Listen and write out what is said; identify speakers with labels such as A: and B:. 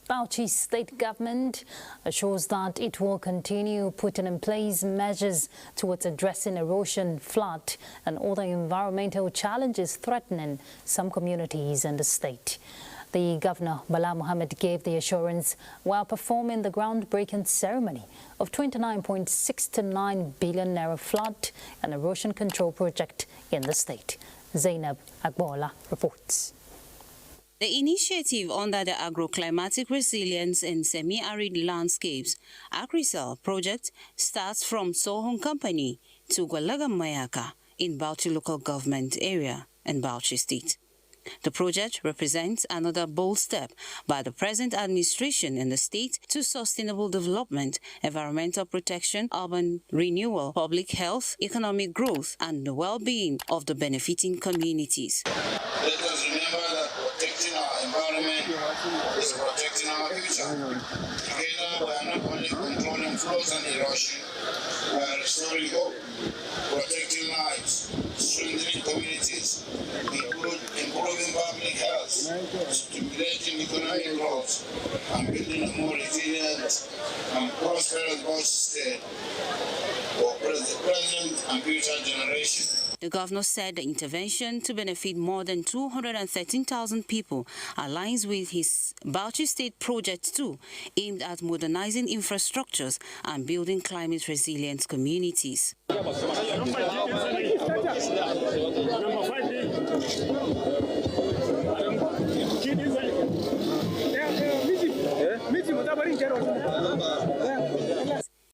A: Bauchi State Government assures that it will continue putting in place measures towards addressing erosion, flood and other environmental challenges threatening some communities in the state. The Governor, Bala Mohammed, gave the assurance while performing the groundbreaking ceremony of 29.69 billion naira flood and erosion control project in the state. Zainab Agbola reports.
B: The initiative under the Agro-Climatic Resilience in Semi-Arid Landscapes AgriCell project starts from Sohon Company to Gwalaga-Mayaka in Bauchi local government area in Bauchi State. The project represents another bold step by the present administration in the state to sustainable development, environmental protection, urban renewal, public health, economic growth, and the well-being of the benefiting communities.
C: Let us remember that protecting our environment is protecting our future. Together, we are not only controlling flows and erosion, we are restoring hope, protecting lives, strengthening communities, improving public health, stimulating economic growth, and building a more resilient and prosperous Bauchi State for the present and future generations.
B: The governor said the intervention to benefit more than 213,000 people aligns with his Bauchi State Project 2, aimed at modernizing infrastructures and building climate-resilient communities.